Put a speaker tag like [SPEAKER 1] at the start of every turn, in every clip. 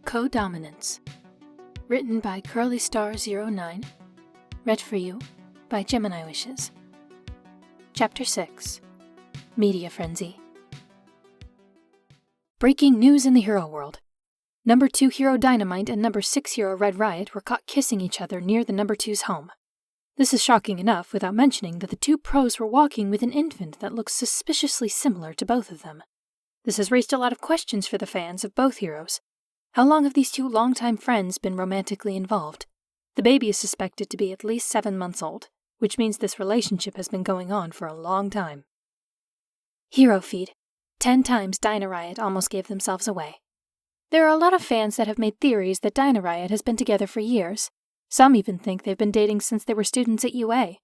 [SPEAKER 1] Codominance. Written by CurlyStar09. Read for you by Gemini Wishes. Chapter 6. Media Frenzy. Breaking news in the hero world. Number 2 hero Dynamite and number 6 hero Red Riot were caught kissing each other near the number 2's home. This is shocking enough without mentioning that the two pros were walking with an infant that looks suspiciously similar to both of them. This has raised a lot of questions for the fans of both heroes. How long have these two longtime friends been romantically involved? The baby is suspected to be at least 7 months old, which means this relationship has been going on for a long time. Hero feed. 10 times Dyna Riot almost gave themselves away. There are a lot of fans that have made theories that Dyna Riot has been together for years. Some even think they've been dating since they were students at UA.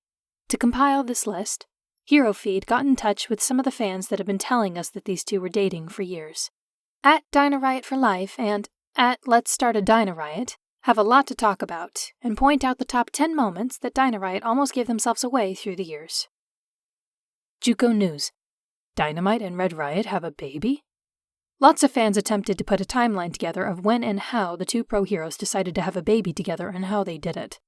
[SPEAKER 1] To compile this list, Hero Feed got in touch with some of the fans that have been telling us that these two were dating for years. At Dyna Riot for Life and at Let's Start a Dyna Riot have a lot to talk about and point out the top 10 moments that Dyna Riot almost gave themselves away through the years. Juco News. Dynamite and Red Riot have a baby? Lots of fans attempted to put a timeline together of when and how the two pro heroes decided to have a baby together and how they did it.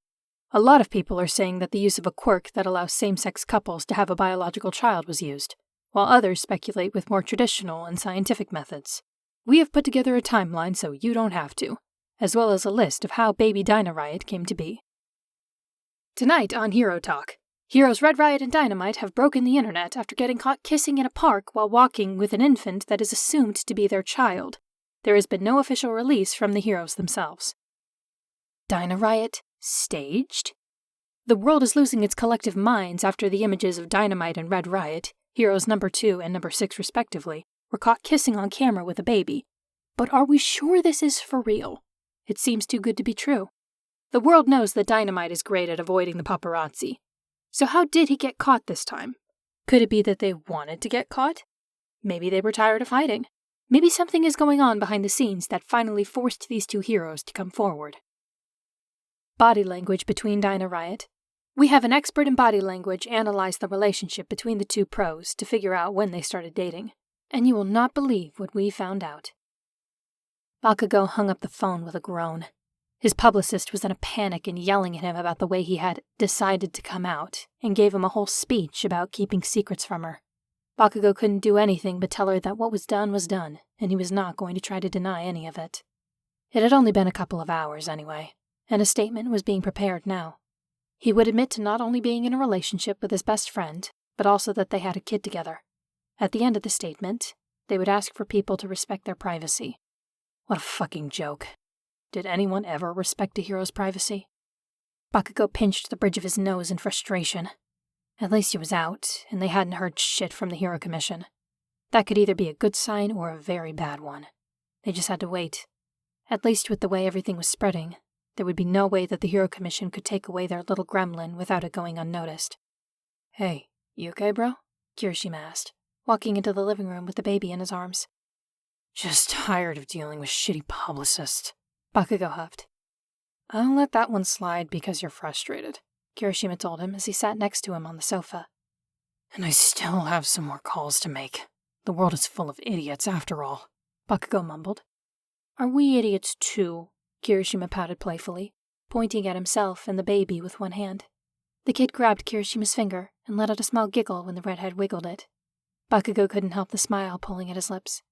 [SPEAKER 1] A lot of people are saying that the use of a quirk that allows same-sex couples to have a biological child was used, while others speculate with more traditional and scientific methods. We have put together a timeline so you don't have to, as well as a list of how Baby Dyna Riot came to be. Tonight on Hero Talk, heroes Red Riot and Dynamite have broken the internet after getting caught kissing in a park while walking with an infant that is assumed to be their child. There has been no official release from the heroes themselves. Dyna Riot staged? The world is losing its collective minds after the images of Dynamite and Red Riot, heroes number 2 and number 6 respectively, were caught kissing on camera with a baby. But are we sure this is for real? It seems too good to be true. The world knows that Dynamite is great at avoiding the paparazzi. So how did he get caught this time? Could it be that they wanted to get caught? Maybe they were tired of hiding. Maybe something is going on behind the scenes that finally forced these two heroes to come forward. Body language between Dyna Riot. We have an expert in body language analyze the relationship between the two pros to figure out when they started dating. And you will not believe what we found out. Bakugo hung up the phone with a groan. His publicist was in a panic and yelling at him about the way he had decided to come out, and gave him a whole speech about keeping secrets from her. Bakugo couldn't do anything but tell her that what was done, and he was not going to try to deny any of it. It had only been a couple of hours anyway, and a statement was being prepared now. He would admit to not only being in a relationship with his best friend, but also that they had a kid together. At the end of the statement, they would ask for people to respect their privacy. What a fucking joke. Did anyone ever respect a hero's privacy? Bakugo pinched the bridge of his nose in frustration. At least he was out, and they hadn't heard shit from the Hero Commission. That could either be a good sign or a very bad one. They just had to wait. At least with the way everything was spreading, there would be no way that the Hero Commission could take away their little gremlin without it going unnoticed. Hey, you okay, bro? Kirishima asked, walking into the living room with the baby in his arms. Just tired of dealing with shitty publicists, Bakugo huffed. I'll let that one slide because you're frustrated, Kirishima told him as he sat next to him on the sofa. And I still have some more calls to make. The world is full of idiots after all, Bakugo mumbled. Are we idiots too? Kirishima pouted playfully, pointing at himself and the baby with one hand. The kid grabbed Kirishima's finger and let out a small giggle when the redhead wiggled it. Bakugo couldn't help the smile pulling at his lips.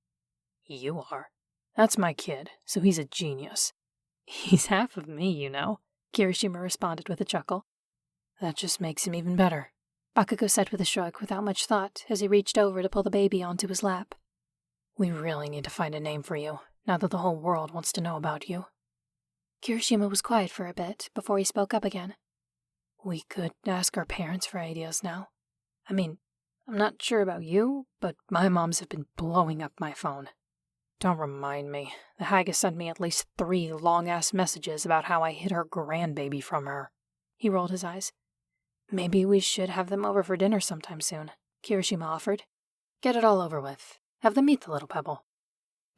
[SPEAKER 1] You are. That's my kid, so he's a genius. He's half of me, you know, Kirishima responded with a chuckle. That just makes him even better, Bakugo said with a shrug without much thought as he reached over to pull the baby onto his lap. We really need to find a name for you, now that the whole world wants to know about you. Kirishima was quiet for a bit before he spoke up again. We could ask our parents for ideas now. I mean, I'm not sure about you, but my moms have been blowing up my phone. Don't remind me. The hag has sent me at least 3 long-ass messages about how I hid her grandbaby from her. He rolled his eyes. Maybe we should have them over for dinner sometime soon, Kirishima offered. Get it all over with. Have them meet the little pebble.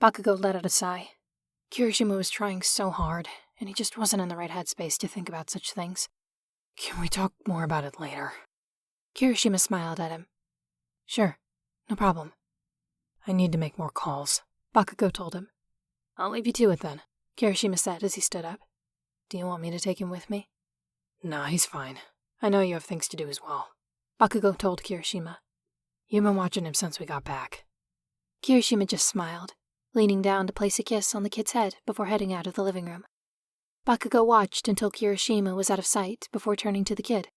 [SPEAKER 1] Bakugo let out a sigh. Kirishima was trying so hard, and he just wasn't in the right headspace to think about such things. Can we talk more about it later? Kirishima smiled at him. Sure, no problem. I need to make more calls, Bakugo told him. I'll leave you to it then. Kirishima said as he stood up. Do you want me to take him with me? Nah, he's fine. I know you have things to do as well, Bakugo told Kirishima. You've been watching him since we got back. Kirishima just smiled, leaning down to place a kiss on the kid's head before heading out of the living room. Bakugo watched until Kirishima was out of sight before turning to the kid.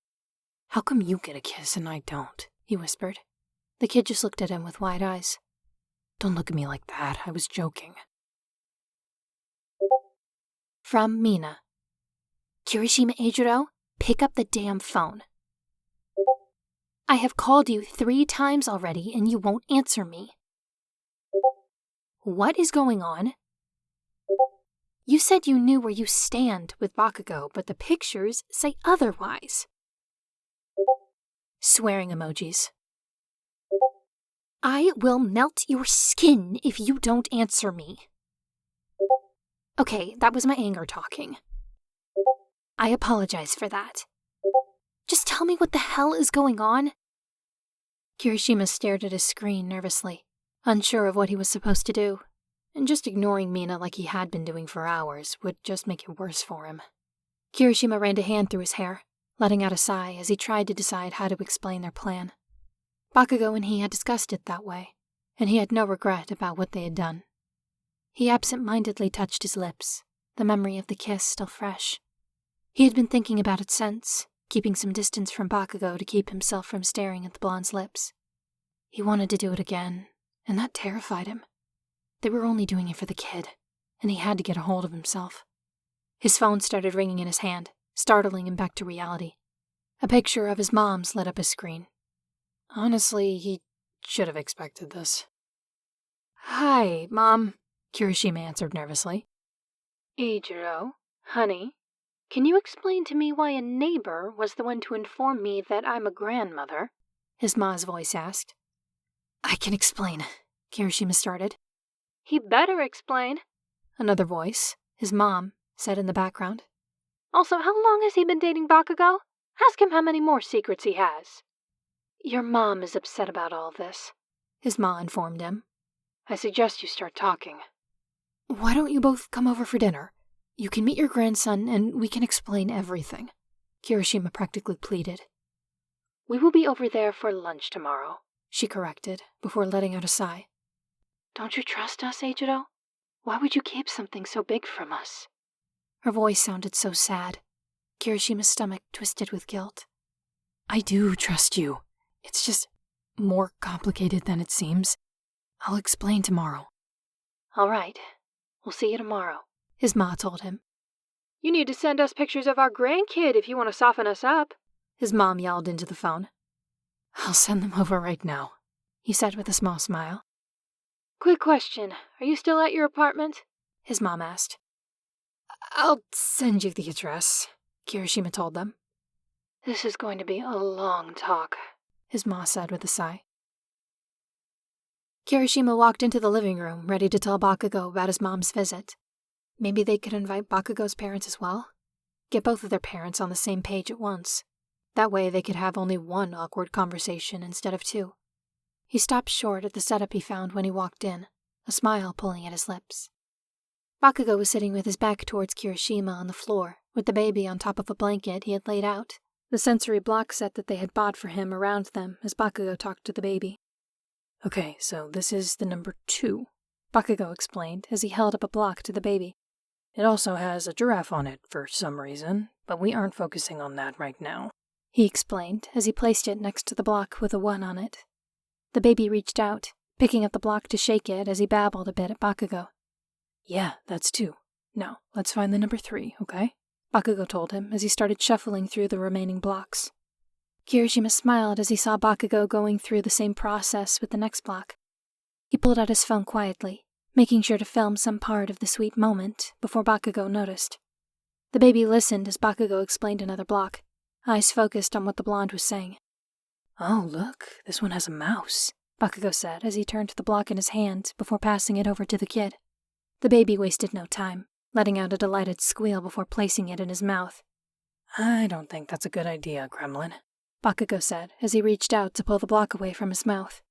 [SPEAKER 1] How come you get a kiss and I don't? He whispered. The kid just looked at him with wide eyes. Don't look at me like that, I was joking. From Mina. Kirishima Eijiro, pick up the damn phone. I have called you 3 times already and you won't answer me. What is going on? You said you knew where you stand with Bakugo, but the pictures say otherwise. Swearing emojis. I will melt your skin if you don't answer me. Okay, that was my anger talking. I apologize for that. Just tell me what the hell is going on? Kirishima stared at his screen nervously, unsure of what he was supposed to do, and just ignoring Mina like he had been doing for hours would just make it worse for him. Kirishima ran a hand through his hair, letting out a sigh as he tried to decide how to explain their plan. Bakugo and he had discussed it that way, and he had no regret about what they had done. He absent-mindedly touched his lips, the memory of the kiss still fresh. He had been thinking about it since, keeping some distance from Bakugo to keep himself from staring at the blonde's lips. He wanted to do it again, and that terrified him. They were only doing it for the kid, and he had to get a hold of himself. His phone started ringing in his hand, startling him back to reality. A picture of his mom's lit up his screen. Honestly, he should have expected this. Hi, Mom, Kirishima answered nervously. Eijiro, honey, can you explain to me why a neighbor was the one to inform me that I'm a grandmother? His ma's voice asked. I can explain, Kirishima started. He better explain, another voice, his mom, said in the background. Also, how long has he been dating Bakugo? Ask him how many more secrets he has. Your mom is upset about all this, his ma informed him. I suggest you start talking. Why don't you both come over for dinner? You can meet your grandson and we can explain everything, Kirishima practically pleaded. We will be over there for lunch tomorrow, she corrected, before letting out a sigh. Don't you trust us, Eijiro? Why would you keep something so big from us? Her voice sounded so sad. Kirishima's stomach twisted with guilt. I do trust you. It's just more complicated than it seems. I'll explain tomorrow. All right. We'll see you tomorrow, his ma told him. You need to send us pictures of our grandkid if you want to soften us up, his mom yelled into the phone. I'll send them over right now, he said with a small smile. Quick question. Are you still at your apartment? His mom asked. I'll send you the address, Kirishima told them. This is going to be a long talk, his ma said with a sigh. Kirishima walked into the living room, ready to tell Bakugo about his mom's visit. Maybe they could invite Bakugo's parents as well? Get both of their parents on the same page at once. That way they could have only one awkward conversation instead of 2. He stopped short at the setup he found when he walked in, a smile pulling at his lips. Bakugo was sitting with his back towards Kirishima on the floor, with the baby on top of a blanket he had laid out, the sensory block set that they had bought for him around them as Bakugo talked to the baby. Okay, so this is the number 2, Bakugo explained as he held up a block to the baby. It also has a giraffe on it for some reason, but we aren't focusing on that right now, he explained as he placed it next to the block with a 1 on it. The baby reached out, picking up the block to shake it as he babbled a bit at Bakugo. Yeah, that's 2. Now, let's find the number 3, okay? Bakugo told him as he started shuffling through the remaining blocks. Kirishima smiled as he saw Bakugo going through the same process with the next block. He pulled out his phone quietly, making sure to film some part of the sweet moment before Bakugo noticed. The baby listened as Bakugo explained another block, eyes focused on what the blonde was saying. Oh, look, this one has a mouse, Bakugo said as he turned the block in his hand before passing it over to the kid. The baby wasted no time, letting out a delighted squeal before placing it in his mouth. I don't think that's a good idea, Gremlin, Bakugo said as he reached out to pull the block away from his mouth.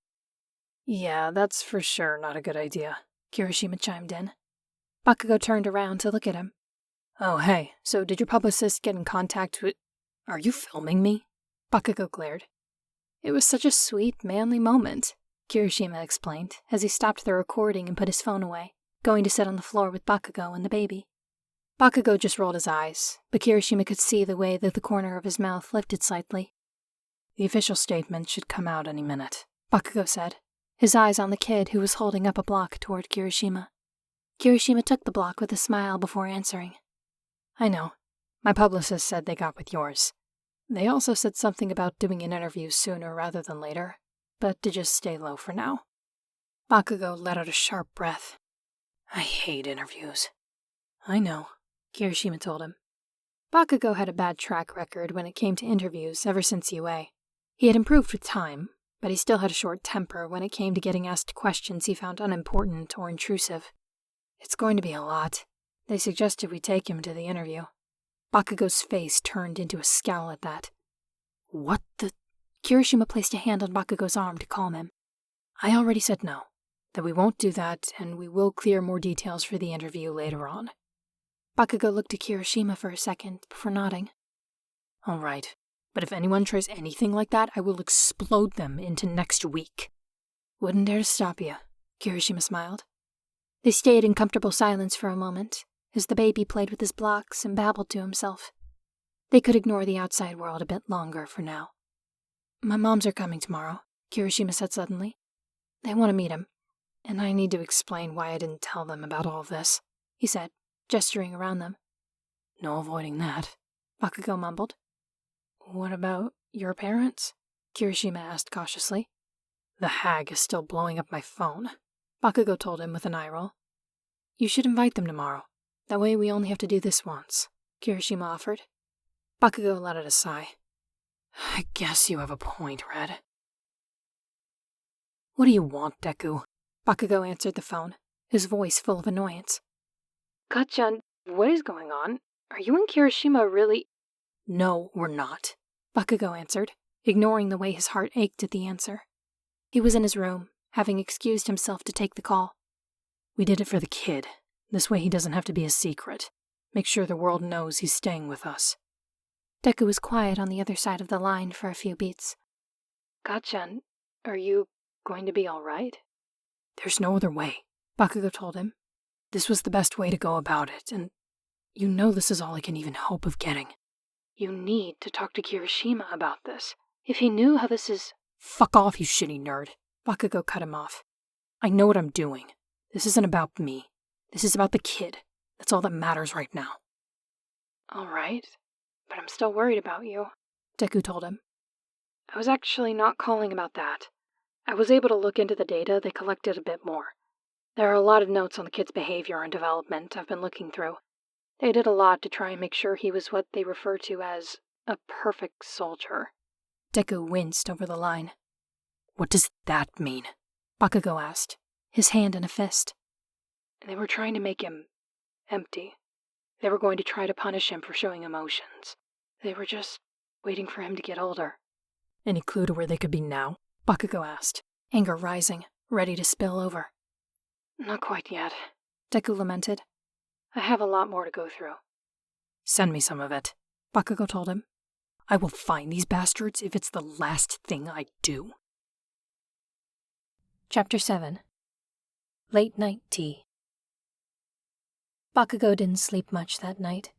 [SPEAKER 1] Yeah, that's for sure not a good idea, Kirishima chimed in. Bakugo turned around to look at him. Oh, hey, so did your publicist get in contact with... Are you filming me? Bakugo glared. It was such a sweet, manly moment, Kirishima explained, as he stopped the recording and put his phone away, going to sit on the floor with Bakugo and the baby. Bakugo just rolled his eyes, but Kirishima could see the way that the corner of his mouth lifted slightly. The official statement should come out any minute, Bakugo said, his eyes on the kid who was holding up a block toward Kirishima. Kirishima took the block with a smile before answering. I know. My publicist said they got with yours. They also said something about doing an interview sooner rather than later, but to just stay low for now. Bakugo let out a sharp breath. I hate interviews. I know, Kirishima told him. Bakugo had a bad track record when it came to interviews ever since UA. He had improved with time, but he still had a short temper when it came to getting asked questions he found unimportant or intrusive. It's going to be a lot. They suggested we take him to the interview. Bakugo's face turned into a scowl at that. What the... Kirishima placed a hand on Bakugo's arm to calm him. I already said no, that we won't do that, and we will clear more details for the interview later on. Bakugo looked at Kirishima for a second before nodding. All right, but if anyone tries anything like that, I will explode them into next week. Wouldn't dare to stop you, Kirishima smiled. They stayed in comfortable silence for a moment, as the baby played with his blocks and babbled to himself. They could ignore the outside world a bit longer for now. My moms are coming tomorrow, Kirishima said suddenly. They want to meet him, and I need to explain why I didn't tell them about all of this, he said, gesturing around them. No avoiding that, Bakugo mumbled. What about your parents? Kirishima asked cautiously. The hag is still blowing up my phone, Bakugo told him with an eye roll. You should invite them tomorrow. That way we only have to do this once, Kirishima offered. Bakugo let out a sigh. I guess you have a point, Red. What do you want, Deku? Bakugo answered the phone, his voice full of annoyance. Gachan, what is going on? Are you and Kirishima really... No, we're not, Bakugo answered, ignoring the way his heart ached at the answer. He was in his room, having excused himself to take the call. We did it for the kid. This way he doesn't have to be a secret. Make sure the world knows he's staying with us. Deku was quiet on the other side of the line for a few beats. Gachan, are you going to be all right? There's no other way, Bakugo told him. This was the best way to go about it, and you know this is all I can even hope of getting. You need to talk to Kirishima about this. If he knew how this is... Fuck off, you shitty nerd, Bakugo cut him off. I know what I'm doing. This isn't about me. This is about the kid. That's all that matters right now. All right, but I'm still worried about you, Deku told him. I was actually not calling about that. I was able to look into the data they collected a bit more. There are a lot of notes on the kid's behavior and development I've been looking through. They did a lot to try and make sure he was what they refer to as a perfect soldier. Deku winced over the line. What does that mean? Bakugo asked, his hand in a fist. They were trying to make him empty. They were going to try to punish him for showing emotions. They were just waiting for him to get older. Any clue to where they could be now? Bakugo asked, anger rising, ready to spill over. Not quite yet, Deku lamented. I have a lot more to go through. Send me some of it, Bakugo told him. I will find these bastards if it's the last thing I do. Chapter 7. Late Night Tea. Bakugo didn't sleep much that night.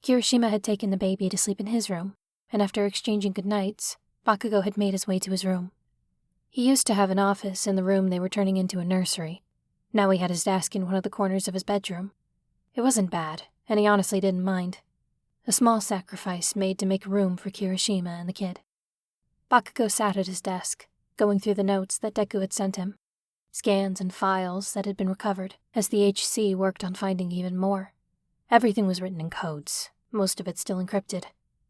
[SPEAKER 1] Kirishima had taken the baby to sleep in his room, and after exchanging goodnights, Bakugo had made his way to his room. He used to have an office in the room they were turning into a nursery. Now he had his desk in one of the corners of his bedroom. It wasn't bad, and he honestly didn't mind. A small sacrifice made to make room for Kirishima and the kid. Bakugo sat at his desk, going through the notes that Deku had sent him. Scans and files that had been recovered, as the HC worked on finding even more. Everything was written in codes, most of it still encrypted,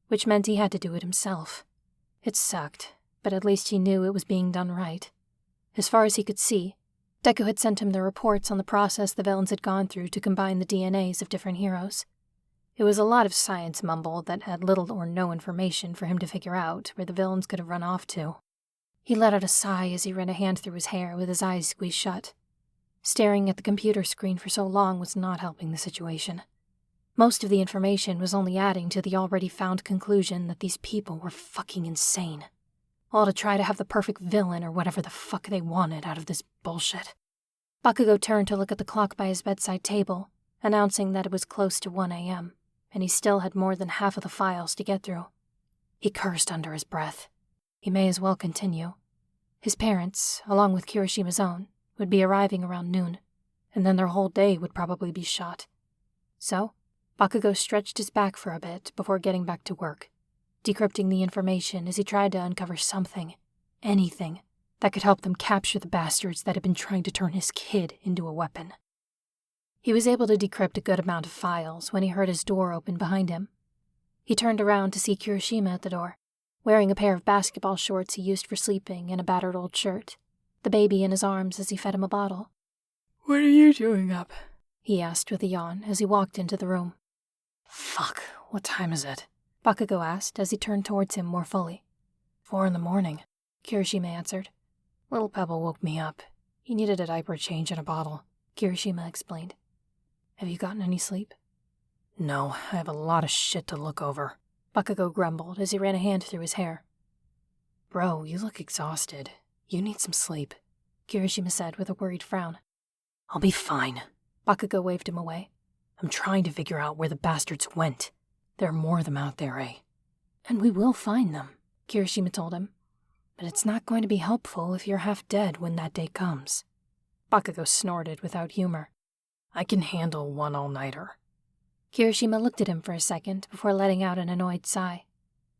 [SPEAKER 1] which meant he had to do it himself. It sucked, but at least he knew it was being done right. As far as he could see, Deku had sent him the reports on the process the villains had gone through to combine the DNAs of different heroes. It was a lot of science mumble that had little or no information for him to figure out where the villains could have run off to. He let out a sigh as he ran a hand through his hair with his eyes squeezed shut. Staring at the computer screen for so long was not helping the situation. Most of the information was only adding to the already found conclusion that these people were fucking insane. All to try to have the perfect villain or whatever the fuck they wanted out of this bullshit. Bakugo turned to look at the clock by his bedside table, announcing that it was close to 1 a.m., and he still had more than half of the files to get through. He cursed under his breath. He may as well continue. His parents, along with Kirishima's own, would be arriving around noon, and then their whole day would probably be shot. So, Bakugo stretched his back for a bit before getting back to work, decrypting the information as he tried to uncover something, anything, that could help them capture the bastards that had been trying to turn his kid into a weapon. He was able to decrypt a good amount of files when he heard his door open behind him. He turned around to see Kirishima at the door, wearing a pair of basketball shorts he used for sleeping and a battered old shirt, the baby in his arms as he fed him a bottle.
[SPEAKER 2] "What are you doing up?"
[SPEAKER 1] he asked with a yawn as he walked into the room.
[SPEAKER 2] "Fuck, what time is it?"
[SPEAKER 1] Bakugo asked as he turned towards him more fully.
[SPEAKER 2] 4 a.m,
[SPEAKER 1] Kirishima answered.
[SPEAKER 2] Little Pebble woke me up. He needed a diaper change and a bottle,
[SPEAKER 1] Kirishima explained.
[SPEAKER 2] Have you gotten any sleep? No, I have a lot of shit to look over,
[SPEAKER 1] Bakugo grumbled as he ran a hand through his hair.
[SPEAKER 2] Bro, you look exhausted. You need some sleep,
[SPEAKER 1] Kirishima said with a worried frown.
[SPEAKER 2] I'll be fine.
[SPEAKER 1] Bakugo waved him away.
[SPEAKER 2] I'm trying to figure out where the bastards went. There are more of them out there, eh?
[SPEAKER 1] And we will find them, Kirishima told him.
[SPEAKER 2] But it's not going to be helpful if you're half dead when that day comes.
[SPEAKER 1] Bakugo snorted without humor.
[SPEAKER 2] I can handle one all-nighter.
[SPEAKER 1] Kirishima looked at him for a second before letting out an annoyed sigh.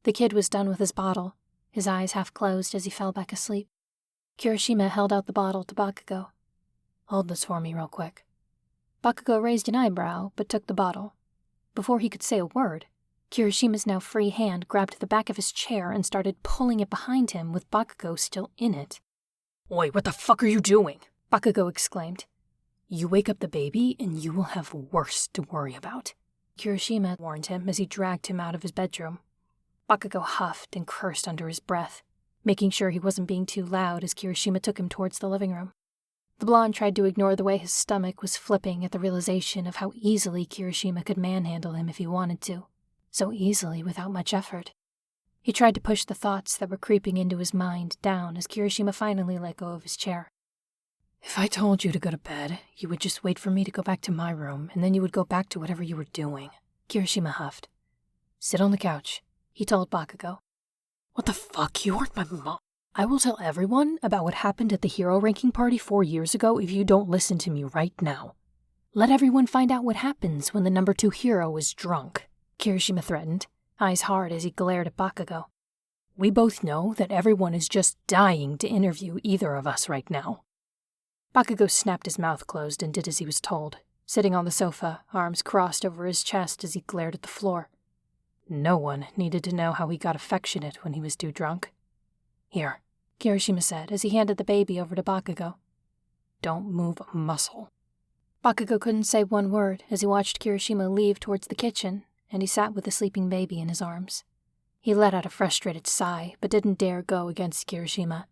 [SPEAKER 1] The kid was done with his bottle, his eyes half closed as he fell back asleep. Kirishima held out the bottle to Bakugo.
[SPEAKER 2] Hold this for me real quick.
[SPEAKER 1] Bakugo raised an eyebrow, but took the bottle. Before he could say a word, Kirishima's now free hand grabbed the back of his chair and started pulling it behind him with Bakugo still in it.
[SPEAKER 2] Oi, what the fuck are you doing?
[SPEAKER 1] Bakugo exclaimed.
[SPEAKER 2] You wake up the baby and you will have worse to worry about,
[SPEAKER 1] Kirishima warned him as he dragged him out of his bedroom. Bakugo huffed and cursed under his breath, making sure he wasn't being too loud as Kirishima took him towards the living room. The blonde tried to ignore the way his stomach was flipping at the realization of how easily Kirishima could manhandle him if he wanted to, so easily without much effort. He tried to push the thoughts that were creeping into his mind down as Kirishima finally let go of his chair.
[SPEAKER 2] If I told you to go to bed, you would just wait for me to go back to my room, and then you would go back to whatever you were doing,
[SPEAKER 1] Kirishima huffed.
[SPEAKER 2] Sit on the couch,
[SPEAKER 1] he told Bakugo.
[SPEAKER 2] What the fuck? You aren't my mom.
[SPEAKER 1] I will tell everyone about what happened at the hero ranking party 4 years ago if you don't listen to me right now. Let everyone find out what happens when the number 2 hero is drunk, Kirishima threatened, eyes hard as he glared at Bakugo. We both know that everyone is just dying to interview either of us right now. Bakugo snapped his mouth closed and did as he was told, sitting on the sofa, arms crossed over his chest as he glared at the floor. No one needed to know how he got affectionate when he was too drunk. Here, Kirishima said as he handed the baby over to Bakugo. Don't move a muscle. Bakugo couldn't say one word as he watched Kirishima leave towards the kitchen, and he sat with the sleeping baby in his arms. He let out a frustrated sigh, but didn't dare go against Kirishima.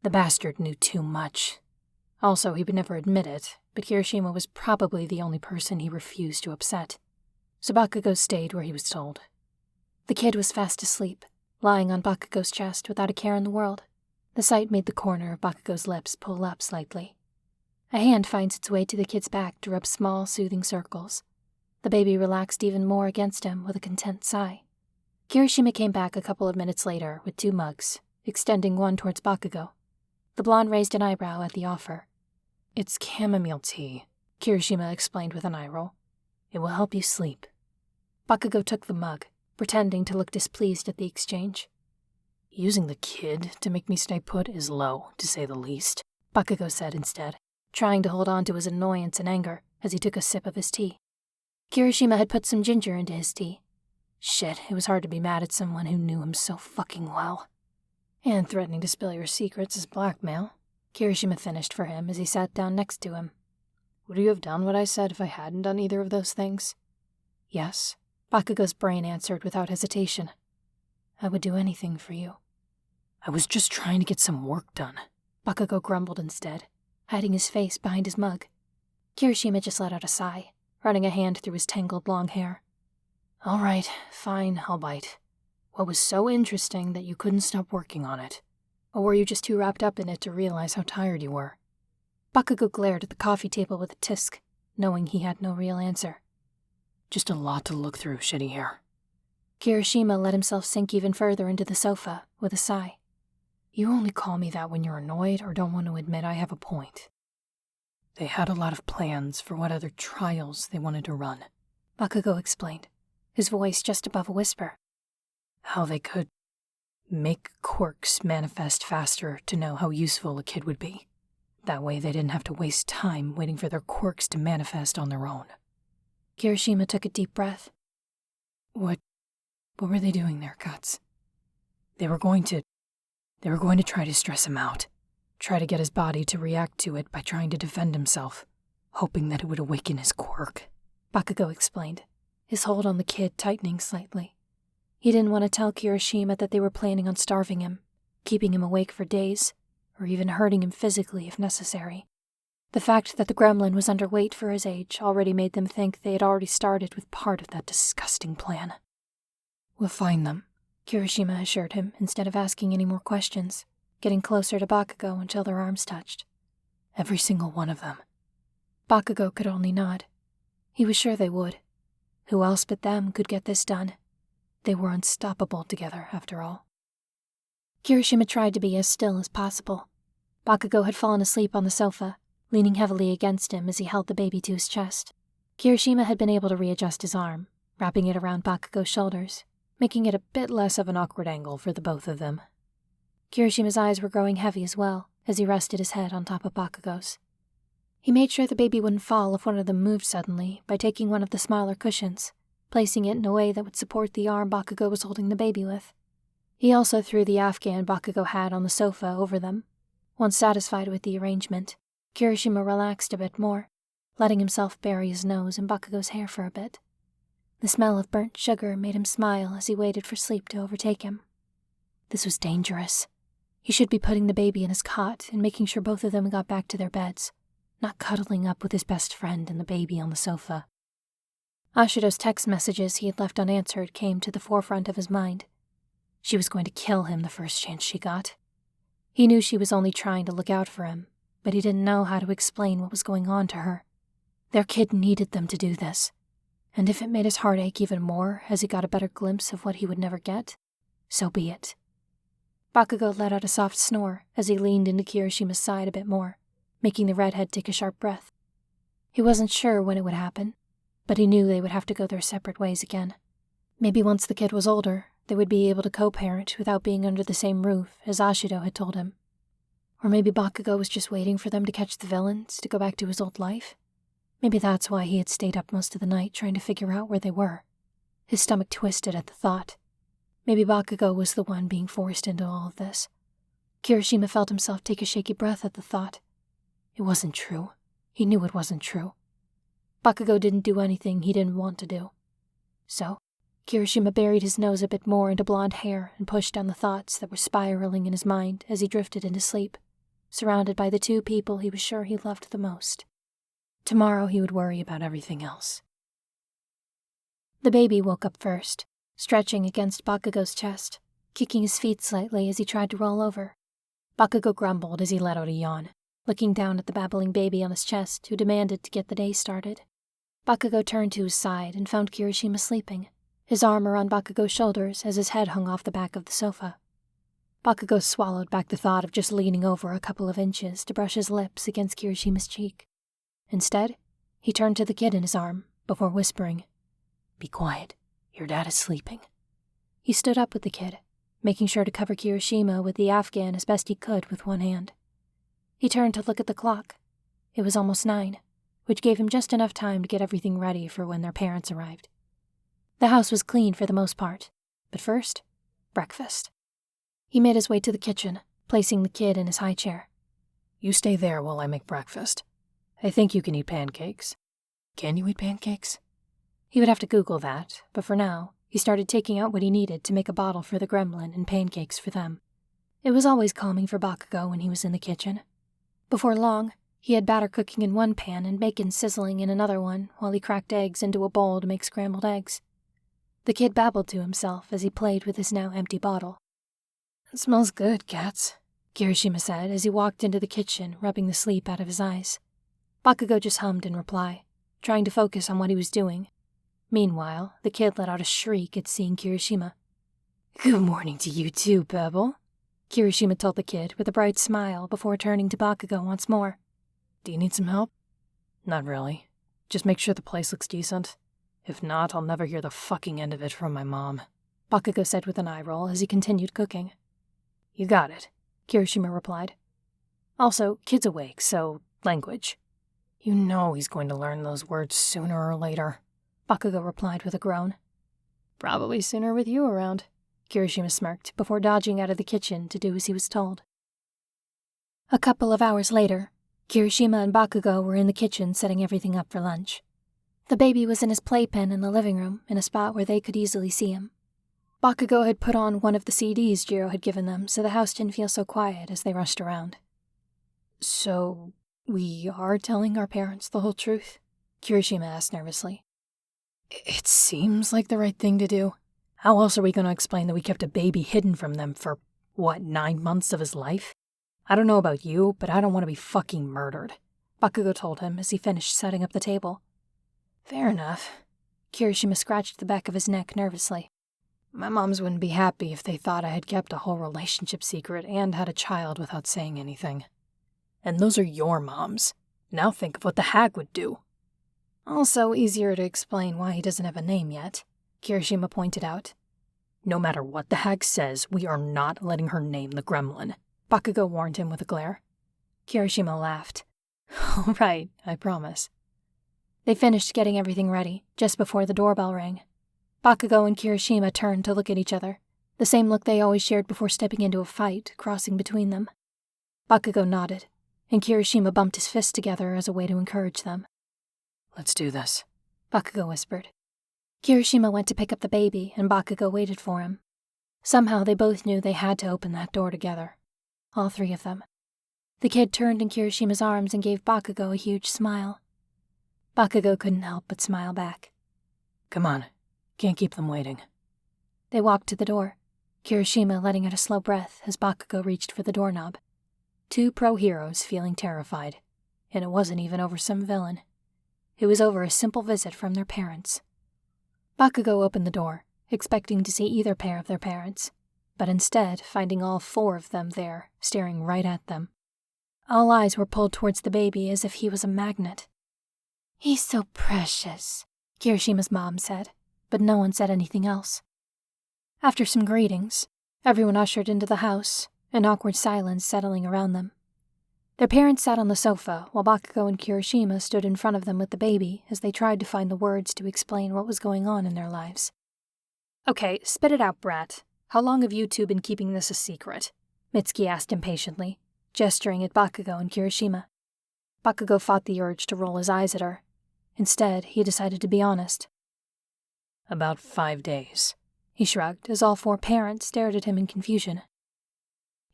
[SPEAKER 1] The bastard knew too much. Also, he would never admit it, but Kirishima was probably the only person he refused to upset. So Bakugo stayed where he was told. The kid was fast asleep, lying on Bakugo's chest without a care in the world. The sight made the corner of Bakugo's lips pull up slightly. A hand finds its way to the kid's back to rub small, soothing circles. The baby relaxed even more against him with a content sigh. Kirishima came back a couple of minutes later with 2 mugs, extending one towards Bakugo. The blonde raised an eyebrow at the offer.
[SPEAKER 2] It's chamomile tea, Kirishima explained with an eye roll. It will help you sleep.
[SPEAKER 1] Bakugo took the mug, pretending to look displeased at the exchange.
[SPEAKER 2] Using the kid to make me stay put is low, to say the least,
[SPEAKER 1] Bakugo said instead, trying to hold on to his annoyance and anger as he took a sip of his tea. Kirishima had put some ginger into his tea. Shit, it was hard to be mad at someone who knew him so fucking well.
[SPEAKER 2] And threatening to spill your secrets is blackmail,
[SPEAKER 1] Kirishima finished for him as he sat down next to him.
[SPEAKER 2] Would you have done what I said if I hadn't done either of those things?
[SPEAKER 1] Yes, Bakugo's brain answered without hesitation. I would do anything for you.
[SPEAKER 2] I was just trying to get some work done,
[SPEAKER 1] Bakugo grumbled instead, hiding his face behind his mug. Kirishima just let out a sigh, running a hand through his tangled long hair.
[SPEAKER 2] All right, fine, I'll bite. What was so interesting that you couldn't stop working on it? Or were you just too wrapped up in it to realize how tired you were?
[SPEAKER 1] Bakugo glared at the coffee table with a tisk, knowing he had no real answer.
[SPEAKER 2] Just a lot to look through, shitty hair.
[SPEAKER 1] Kirishima let himself sink even further into the sofa with a sigh.
[SPEAKER 2] You only call me that when you're annoyed or don't want to admit I have a point. They had a lot of plans for what other trials they wanted to run,
[SPEAKER 1] Bakugo explained, his voice just above a whisper.
[SPEAKER 2] How they could make quirks manifest faster to know how useful a kid would be. That way they didn't have to waste time waiting for their quirks to manifest on their own.
[SPEAKER 1] Kirishima took a deep breath.
[SPEAKER 2] What were they doing there, Guts? They were going to try to stress him out. Try to get his body to react to it by trying to defend himself, hoping that it would awaken his quirk,
[SPEAKER 1] Bakugo explained, his hold on the kid tightening slightly. He didn't want to tell Kirishima that they were planning on starving him, keeping him awake for days, or even hurting him physically if necessary. The fact that the gremlin was underweight for his age already made them think they had already started with part of that disgusting plan.
[SPEAKER 2] We'll find them,
[SPEAKER 1] Kirishima assured him instead of asking any more questions, getting closer to Bakugo until their arms touched.
[SPEAKER 2] Every single one of them.
[SPEAKER 1] Bakugo could only nod. He was sure they would. Who else but them could get this done? They were unstoppable together, after all. Kirishima tried to be as still as possible. Bakugo had fallen asleep on the sofa, leaning heavily against him as he held the baby to his chest. Kirishima had been able to readjust his arm, wrapping it around Bakugo's shoulders, making it a bit less of an awkward angle for the both of them. Kirishima's eyes were growing heavy as well, as he rested his head on top of Bakugo's. He made sure the baby wouldn't fall if one of them moved suddenly by taking one of the smaller cushions, placing it in a way that would support the arm Bakugo was holding the baby with. He also threw the Afghan Bakugo had on the sofa over them. Once satisfied with the arrangement, Kirishima relaxed a bit more, letting himself bury his nose in Bakugo's hair for a bit. The smell of burnt sugar made him smile as he waited for sleep to overtake him. This was dangerous. He should be putting the baby in his cot and making sure both of them got back to their beds, not cuddling up with his best friend and the baby on the sofa. Ashido's text messages he had left unanswered came to the forefront of his mind. She was going to kill him the first chance she got. He knew she was only trying to look out for him, but he didn't know how to explain what was going on to her. Their kid needed them to do this, and if it made his heart ache even more as he got a better glimpse of what he would never get, so be it. Bakugo let out a soft snore as he leaned into Kirishima's side a bit more, making the redhead take a sharp breath. He wasn't sure when it would happen, but he knew they would have to go their separate ways again. Maybe once the kid was older, they would be able to co-parent without being under the same roof, as Ashido had told him. Or maybe Bakugo was just waiting for them to catch the villains to go back to his old life. Maybe that's why he had stayed up most of the night trying to figure out where they were. His stomach twisted at the thought. Maybe Bakugo was the one being forced into all of this. Kirishima felt himself take a shaky breath at the thought. It wasn't true. He knew it wasn't true. Bakugo didn't do anything he didn't want to do. So, Kirishima buried his nose a bit more into blonde hair and pushed down the thoughts that were spiraling in his mind as he drifted into sleep, surrounded by the two people he was sure he loved the most. Tomorrow he would worry about everything else. The baby woke up first, stretching against Bakugo's chest, kicking his feet slightly as he tried to roll over. Bakugo grumbled as he let out a yawn, looking down at the babbling baby on his chest who demanded to get the day started. Bakugo turned to his side and found Kirishima sleeping, his arm around Bakugo's shoulders as his head hung off the back of the sofa. Bakugo swallowed back the thought of just leaning over a couple of inches to brush his lips against Kirishima's cheek. Instead, he turned to the kid in his arm before whispering, "Be quiet, your dad is sleeping." He stood up with the kid, making sure to cover Kirishima with the Afghan as best he could with one hand. He turned to look at the clock. It was almost 9, which gave him just enough time to get everything ready for when their parents arrived. The house was clean for the most part, but first, breakfast. He made his way to the kitchen, placing the kid in his high chair.
[SPEAKER 2] You stay there while I make breakfast. I think you can eat pancakes. Can you eat pancakes?
[SPEAKER 1] He would have to Google that, but for now, he started taking out what he needed to make a bottle for the gremlin and pancakes for them. It was always calming for Bakugo when he was in the kitchen. Before long, He had batter cooking in one pan and bacon sizzling in another one while he cracked eggs into a bowl to make scrambled eggs. The kid babbled to himself as he played with his now empty bottle.
[SPEAKER 2] "It smells good, Cats," Kirishima said as he walked into the kitchen, rubbing the sleep out of his eyes.
[SPEAKER 1] Bakugo just hummed in reply, trying to focus on what he was doing. Meanwhile, the kid let out a shriek at seeing Kirishima.
[SPEAKER 2] "Good morning to you too, Pebble,"
[SPEAKER 1] Kirishima told the kid with a bright smile before turning to Bakugo once more.
[SPEAKER 2] "Do you need some help?" "Not really. Just make sure the place looks decent. If not, I'll never hear the fucking end of it from my mom,"
[SPEAKER 1] Bakugo said with an eye roll as he continued cooking.
[SPEAKER 2] "You got it,"
[SPEAKER 1] Kirishima replied.
[SPEAKER 2] "Also, kid's awake, so language. You know he's going to learn those words sooner or later,"
[SPEAKER 1] Bakugo replied with a groan.
[SPEAKER 2] "Probably sooner with you around,"
[SPEAKER 1] Kirishima smirked before dodging out of the kitchen to do as he was told. A couple of hours later, Kirishima and Bakugo were in the kitchen setting everything up for lunch. The baby was in his playpen in the living room, in a spot where they could easily see him. Bakugo had put on one of the CDs Jiro had given them, so the house didn't feel so quiet as they rushed around.
[SPEAKER 2] "So, we are telling our parents the whole truth?" Kirishima asked nervously. "It seems like the right thing to do. How else are we going to explain that we kept a baby hidden from them for, 9 months of his life? I don't know about you, but I don't want to be fucking murdered," Bakugo told him as he finished setting up the table.
[SPEAKER 1] "Fair enough." Kirishima scratched the back of his neck nervously.
[SPEAKER 2] "My moms wouldn't be happy if they thought I had kept a whole relationship secret and had a child without saying anything. And those are your moms. Now think of what the hag would do."
[SPEAKER 1] "Also easier to explain why he doesn't have a name yet," Kirishima pointed out.
[SPEAKER 2] "No matter what the hag says, we are not letting her name the gremlin," Bakugo warned him with a glare.
[SPEAKER 1] Kirishima laughed.
[SPEAKER 2] "All right, I promise."
[SPEAKER 1] They finished getting everything ready, just before the doorbell rang. Bakugo and Kirishima turned to look at each other, the same look they always shared before stepping into a fight, crossing between them. Bakugo nodded, and Kirishima bumped his fists together as a way to encourage them.
[SPEAKER 2] "Let's do this,"
[SPEAKER 1] Bakugo whispered. Kirishima went to pick up the baby, and Bakugo waited for him. Somehow they both knew they had to open that door together. All three of them. The kid turned in Kirishima's arms and gave Bakugo a huge smile. Bakugo couldn't help but smile back.
[SPEAKER 2] "Come on. Can't keep them waiting."
[SPEAKER 1] They walked to the door, Kirishima letting out a slow breath as Bakugo reached for the doorknob. Two pro-heroes feeling terrified, and it wasn't even over some villain. It was over a simple visit from their parents. Bakugo opened the door, expecting to see either pair of their parents, but instead finding all four of them there, staring right at them. All eyes were pulled towards the baby as if he was a magnet. "He's so precious," Kirishima's mom said, but no one said anything else. After some greetings, everyone ushered into the house, an awkward silence settling around them. Their parents sat on the sofa while Bakugo and Kirishima stood in front of them with the baby as they tried to find the words to explain what was going on in their lives.
[SPEAKER 2] "Okay, spit it out, brat. How long have you two been keeping this a secret?" Mitsuki asked impatiently, gesturing at Bakugo and Kirishima. Bakugo fought the urge to roll his eyes at her. Instead, he decided to be honest. "About 5 days," he shrugged as all four parents stared at him in confusion.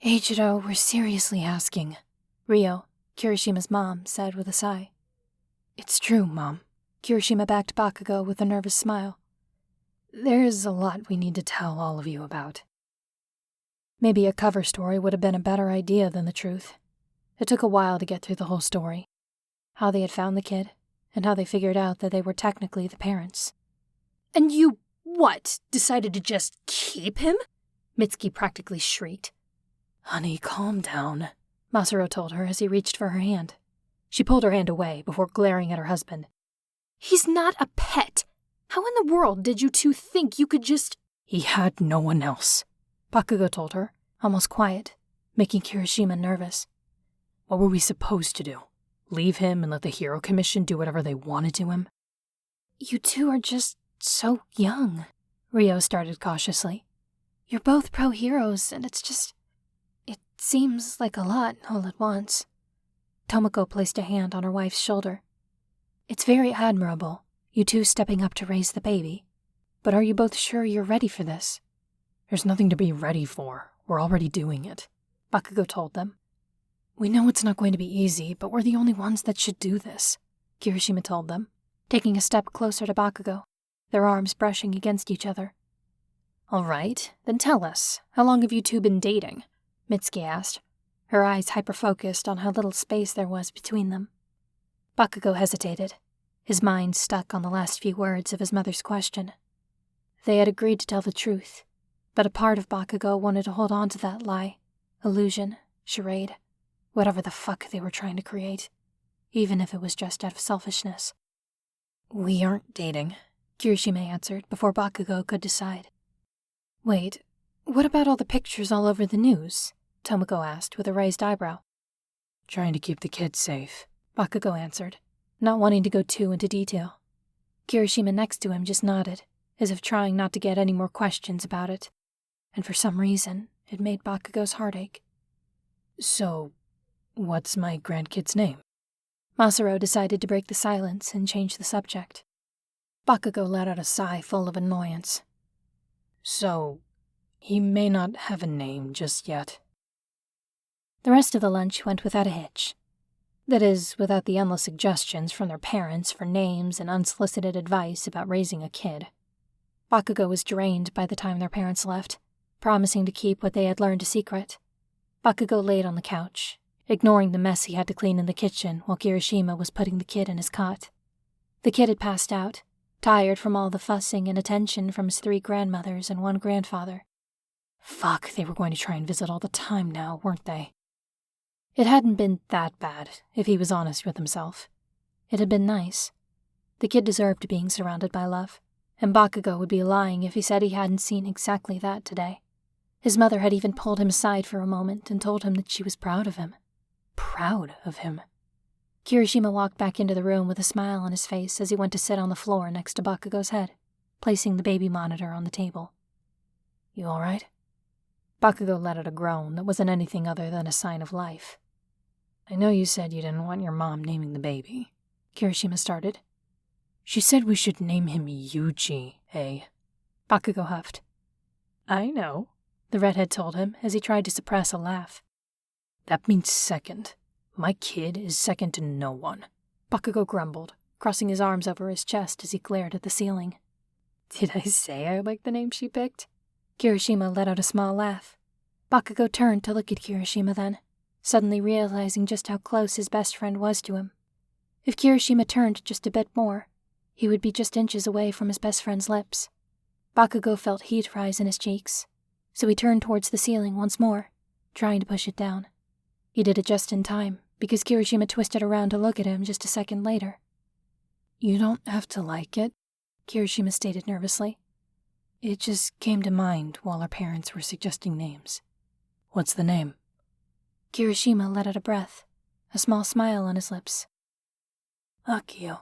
[SPEAKER 1] "Eiichiro, we're seriously asking," Ryo, Kirishima's mom, said with a sigh.
[SPEAKER 2] "It's true, Mom," Kirishima backed Bakugo with a nervous smile. "There's a lot we need to tell all of you about." Maybe a cover story would have been a better idea than the truth. It took a while to get through the whole story. How they had found the kid, and how they figured out that they were technically the parents.
[SPEAKER 3] "And you, what, decided to just keep him?"
[SPEAKER 2] Mitsuki practically shrieked. "Honey, calm down," Masaru told her as he reached for her hand. She pulled her hand away before glaring at her husband.
[SPEAKER 3] "He's not a pet. How in the world did you two think you could just—"
[SPEAKER 2] "He had no one else," Bakugo told her, almost quiet, making Kirishima nervous. "What were we supposed to do? Leave him and let the Hero Commission do whatever they wanted to him?"
[SPEAKER 1] "You two are just so young," Ryo started cautiously. "You're both pro-heroes, and it seems like a lot all at once." Tomoko placed a hand on her wife's shoulder. "It's very admirable, you two stepping up to raise the baby. But are you both sure you're ready for this?"
[SPEAKER 2] "There's nothing to be ready for. We're already doing it," Bakugo told them. We know it's not going to be easy, but we're the only ones that should do this, Kirishima told them, taking a step closer to Bakugo, their arms brushing against each other.
[SPEAKER 1] All right, then tell us, how long have you two been dating? Mitsuki asked, her eyes hyper-focused on how little space there was between them. Bakugo hesitated, his mind stuck on the last few words of his mother's question. They had agreed to tell the truth, but a part of Bakugo wanted to hold on to that lie, illusion, charade, whatever the fuck they were trying to create, even if it was just out of selfishness.
[SPEAKER 2] We aren't dating, Kirishima answered before Bakugo could decide.
[SPEAKER 1] Wait, what about all the pictures all over the news? Tomoko asked with a raised eyebrow.
[SPEAKER 2] Trying to keep the kids safe,
[SPEAKER 1] Bakugo answered, not wanting to go too into detail. Kirishima next to him just nodded, as if trying not to get any more questions about it, and for some reason, it made Bakugo's heart ache.
[SPEAKER 2] So, what's my grandkid's name?
[SPEAKER 1] Masaru decided to break the silence and change the subject. Bakugo let out a sigh full of annoyance.
[SPEAKER 2] So, he may not have a name just yet.
[SPEAKER 1] The rest of the lunch went without a hitch. That is, without the endless suggestions from their parents for names and unsolicited advice about raising a kid. Bakugo was drained by the time their parents left, promising to keep what they had learned a secret. Bakugo laid on the couch, ignoring the mess he had to clean in the kitchen while Kirishima was putting the kid in his cot. The kid had passed out, tired from all the fussing and attention from his 3 grandmothers and 1 grandfather. Fuck, they were going to try and visit all the time now, weren't they? It hadn't been that bad, if he was honest with himself. It had been nice. The kid deserved being surrounded by love, and Bakugo would be lying if he said he hadn't seen exactly that today. His mother had even pulled him aside for a moment and told him that she was proud of him. Proud of him. Kirishima walked back into the room with a smile on his face as he went to sit on the floor next to Bakugo's head, placing the baby monitor on the table. You all right? Bakugo let out a groan that wasn't anything other than a sign of life.
[SPEAKER 2] I know you said you didn't want your mom naming the baby, Kirishima started. She said we should name him Yuji, eh?
[SPEAKER 1] Bakugo huffed.
[SPEAKER 2] I know,
[SPEAKER 1] the redhead told him as he tried to suppress a laugh.
[SPEAKER 2] That means second. My kid is second to no one.
[SPEAKER 1] Bakugo grumbled, crossing his arms over his chest as he glared at the ceiling.
[SPEAKER 2] Did I say I liked the name she picked?
[SPEAKER 1] Kirishima let out a small laugh. Bakugo turned to look at Kirishima then, suddenly realizing just how close his best friend was to him. If Kirishima turned just a bit more, he would be just inches away from his best friend's lips. Bakugo felt heat rise in his cheeks, so he turned towards the ceiling once more, trying to push it down. He did it just in time, because Kirishima twisted around to look at him just a second later.
[SPEAKER 2] You don't have to like it, Kirishima stated nervously. It just came to mind while our parents were suggesting names. What's the name?
[SPEAKER 1] Kirishima let out a breath, a small smile on his lips.
[SPEAKER 2] Akio.